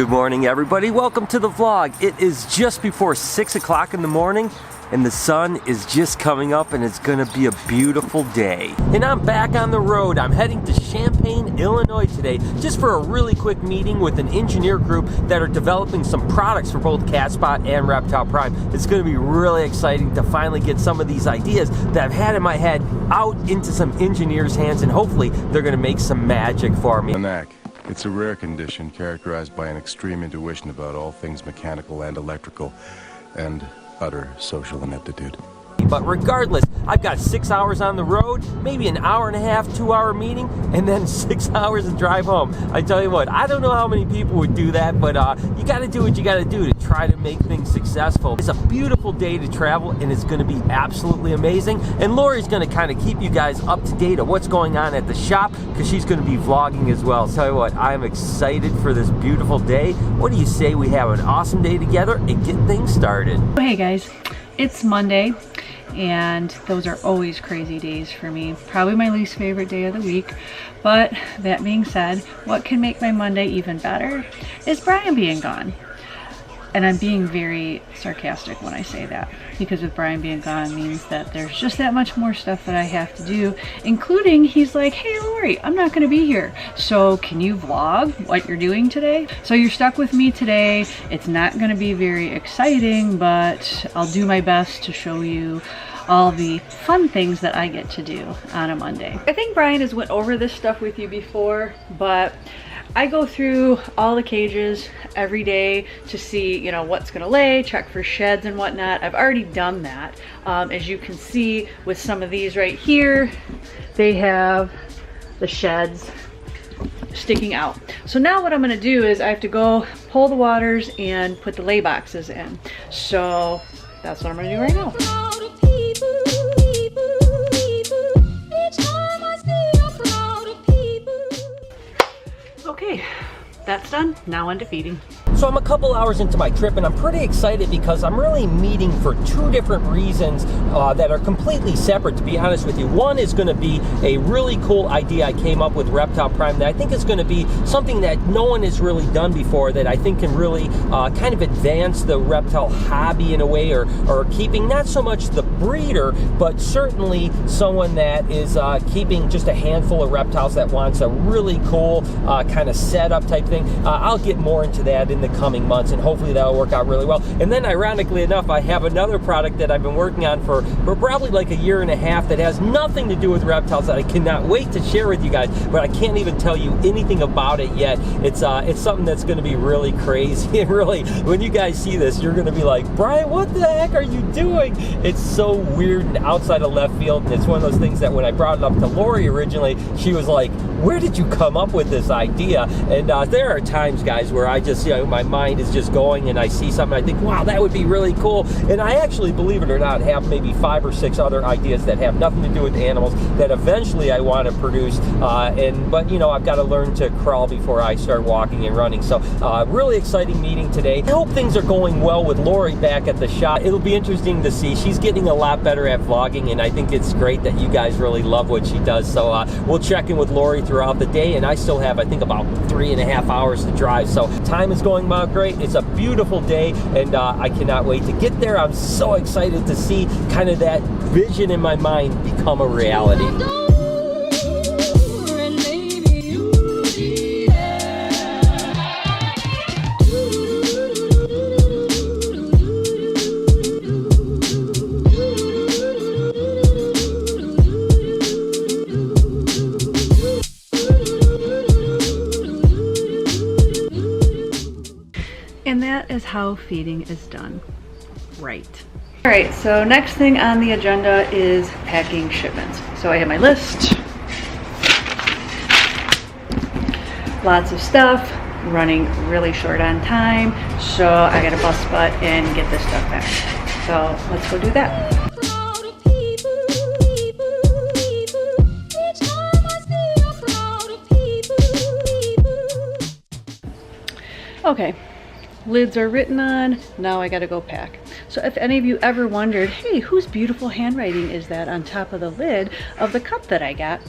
Good morning, everybody. Welcome to the vlog. It is just before 6 o'clock in the morning and the sun is just coming up and it's gonna be a beautiful day. And I'm back on the road. I'm heading to Champaign, Illinois today just for a really quick meeting with an engineer group that are developing some products for both CatSpot and Reptile Prime. It's gonna be really exciting to finally get some of these ideas that I've had in my head out into some engineers' hands, and hopefully they're gonna make some magic for me. It's a rare condition characterized by an extreme intuition about all things mechanical and electrical, and utter social ineptitude. But regardless, I've got 6 hours on the road, maybe an hour and a half, 2 hour meeting, and then 6 hours to drive home. I tell you what, I don't know how many people would do that, but you gotta do what you gotta do to try to make things successful. It's a beautiful day to travel, and it's gonna be absolutely amazing. And Lori's gonna kind of keep you guys up to date on what's going on at the shop, because she's gonna be vlogging as well. Tell you what, I'm excited for this beautiful day. What do you say we have an awesome day together and get things started? Hey guys, it's Monday. And those are always crazy days for me. Probably my least favorite day of the week. But that being said, what can make my Monday even better is Brian being gone. And I'm being very sarcastic when I say that, because with Brian being gone means that there's just that much more stuff that I have to do, including he's like, hey Lori, I'm not gonna be here, so can you vlog what you're doing today? So you're stuck with me today. It's not gonna be very exciting, but I'll do my best to show you all the fun things that I get to do on a Monday. I think Brian has went over this stuff with you before, but I go through all the cages every day to see, you know, what's gonna lay, check for sheds and whatnot. I've already done that. As you can see with some of these right here, they have the sheds sticking out. So now what I'm gonna do is I have to go pull the waters and put the lay boxes in. So that's what I'm gonna do right now. Okay, that's done. Now on to feeding. So I'm a couple hours into my trip and I'm pretty excited because I'm really meeting for two different reasons that are completely separate, to be honest with you. One is going to be a really cool idea I came up with Reptile Prime that I think is going to be something that no one has really done before, that I think can really kind of advance the reptile hobby in a way, or keeping not so much the breeder, but certainly someone that is keeping just a handful of reptiles that wants a really cool kind of setup type thing. I'll get more into that in the coming months, and hopefully that'll work out really well. And then ironically enough, I have another product that I've been working on for probably like a year and a half that has nothing to do with reptiles that I cannot wait to share with you guys, but I can't even tell you anything about it yet. It's something that's going to be really crazy, and really, when you guys see this, you're going to be like, Brian, what the heck are you doing? It's so weird and outside of left field, and it's one of those things that when I brought it up to Lori originally, she was like, where did you come up with this idea? And there are times, guys, where I just, you know, my mind is just going and I see something, I think, wow, that would be really cool. And I actually, believe it or not, have maybe 5 or 6 other ideas that have nothing to do with animals that eventually I want to produce. But you know, I've got to learn to crawl before I start walking and running. So really exciting meeting today. I hope things are going well with Lori back at the shop. It'll be interesting to see. She's getting a lot better at vlogging, and I think it's great that you guys really love what she does. So we'll check in with Lori throughout the day, and I still have, I think, about 3.5 hours to drive. So time is going by great. It's a beautiful day, and I cannot wait to get there. I'm so excited to see kind of that vision in my mind become a reality. And that is how feeding is done. Right. All right, so next thing on the agenda is packing shipments. So I have my list. Lots of stuff, running really short on time. So I gotta bust butt and get this stuff back. So let's go do that. Okay, lids are written on, now I gotta go pack. So if any of you ever wondered, hey, whose beautiful handwriting is that on top of the lid of the cup that I got?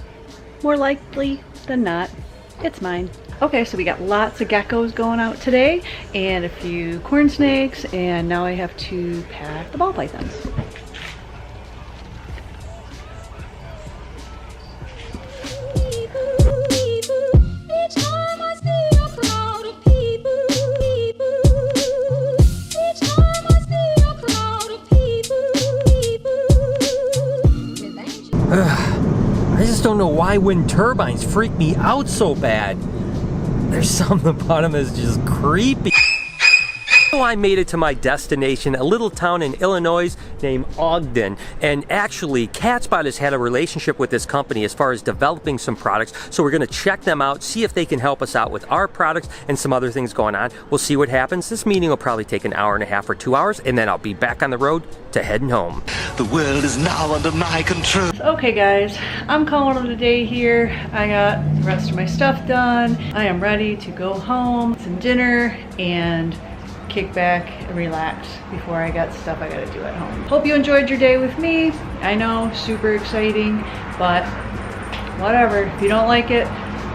More likely than not, it's mine. Okay, so we got lots of geckos going out today and a few corn snakes, and now I have to pack the ball pythons. I just don't know why wind turbines freak me out so bad. There's something about them that's just creepy. So I made it to my destination, a little town in Illinois named Ogden. And actually, CatSpot has had a relationship with this company as far as developing some products. So we're gonna check them out, see if they can help us out with our products and some other things going on. We'll see what happens. This meeting will probably take an hour and a half or 2 hours, and then I'll be back on the road to heading home. The world is now under my control. Okay guys, I'm calling it a day here. I got the rest of my stuff done. I am ready to go home, some dinner, and kick back and relax before I got stuff I gotta do at home. Hope you enjoyed your day with me. I know, super exciting, but whatever. If you don't like it,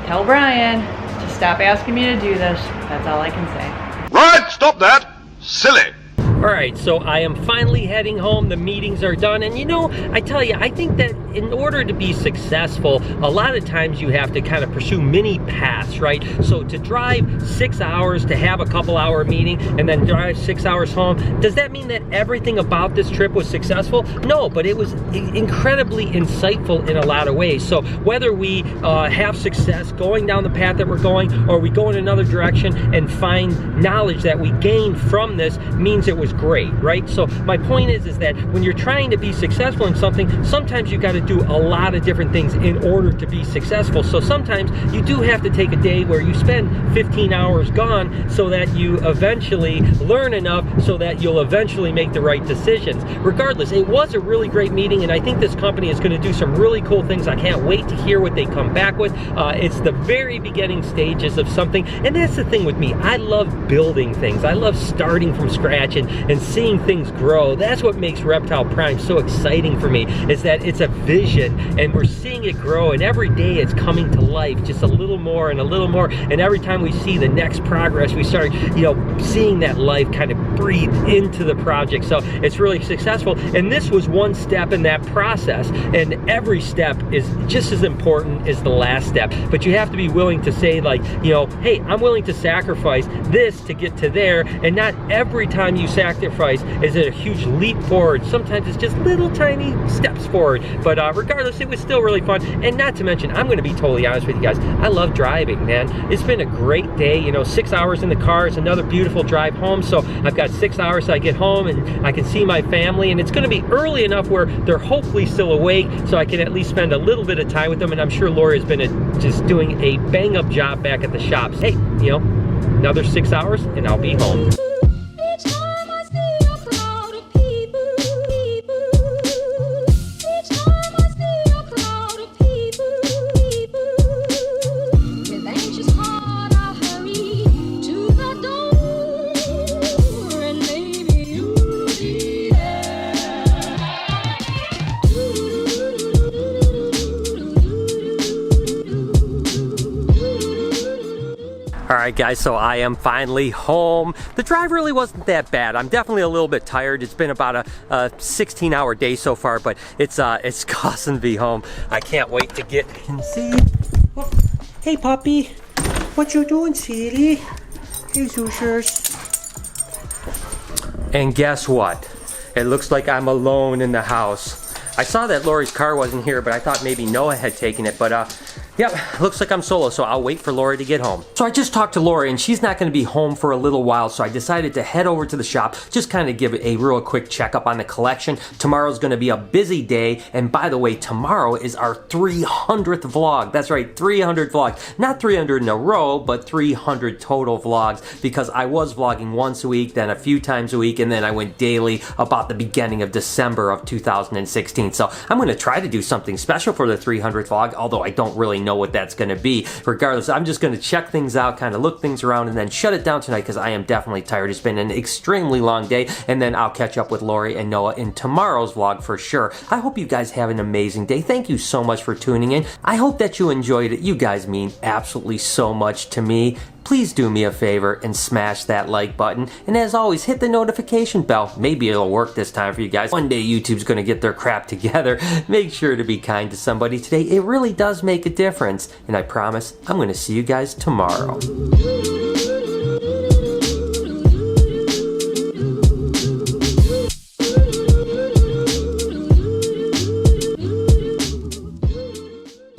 tell Brian to stop asking me to do this. That's all I can say. Right, stop that! Silly! All right, so I am finally heading home. The meetings are done. And you know, I tell you, I think that in order to be successful, a lot of times you have to kind of pursue many paths, right? So to drive 6 hours to have a couple hour meeting and then drive 6 hours home, does that mean that everything about this trip was successful? No, but it was incredibly insightful in a lot of ways. So whether we have success going down the path that we're going, or we go in another direction and find knowledge that we gained from this, means it was great, right? So my point is that when you're trying to be successful in something, sometimes you got to do a lot of different things in order to be successful. So sometimes you do have to take a day where you spend 15 hours gone so that you eventually learn enough so that you'll eventually make the right decisions. Regardless, it was a really great meeting, and I think this company is going to do some really cool things. I can't wait to hear what they come back with. It's the very beginning stages of something, and that's the thing with me. I love building things. I love starting from scratch and seeing things grow. That's what makes Reptile Prime so exciting for me, is that it's a vision and we're seeing it grow, and every day it's coming to life just a little more and a little more, and every time we see the next progress, we start, you know, seeing that life kind of breathe into the project. So it's really successful, and this was one step in that process, and every step is just as important as the last step. But you have to be willing to say, like, you know, hey, I'm willing to sacrifice this to get to there, and not every time you sacrifice is it a huge leap forward. Sometimes it's just little tiny steps forward. But regardless, it was still really fun. And not to mention, I'm going to be totally honest with you guys, I love driving, man. It's been a great day. You know, 6 hours in the car is another beautiful drive home. So I've got 6 hours so I get home and I can see my family, and it's going to be early enough where they're hopefully still awake so I can at least spend a little bit of time with them. And I'm sure Lori's been just doing a bang-up job back at the shops. Hey, you know, another 6 hours and I'll be home. Alright guys, so I am finally home. The drive really wasn't that bad. I'm definitely a little bit tired. It's been about a 16-hour day so far, but it's awesome to be home. I can't wait to get and see. Oh, hey puppy, what you doing, sweetie? Hey Zoosers. And guess what? It looks like I'm alone in the house. I saw that Lori's car wasn't here, but I thought maybe Noah had taken it, but yep, looks like I'm solo, so I'll wait for Lori to get home. So I just talked to Lori, and she's not going to be home for a little while, so I decided to head over to the shop, just kind of give a real quick checkup on the collection. Tomorrow's going to be a busy day, and by the way, tomorrow is our 300th vlog. That's right, 300 vlogs. Not 300 in a row, but 300 total vlogs, because I was vlogging once a week, then a few times a week, and then I went daily about the beginning of December of 2016. So I'm going to try to do something special for the 300th vlog, although I don't really know know what that's going to be. Regardless, I'm just going to check things out, kind of look things around, and then shut it down tonight because I am definitely tired. It's been an extremely long day, and then I'll catch up with Lori and Noah in tomorrow's vlog for sure. I hope you guys have an amazing day. Thank you so much for tuning in. I hope that you enjoyed it. You guys mean absolutely so much to me. Please do me a favor and smash that like button. And as always, hit the notification bell. Maybe it'll work this time for you guys. One day YouTube's gonna get their crap together. Make sure to be kind to somebody today. It really does make a difference. And I promise I'm gonna see you guys tomorrow.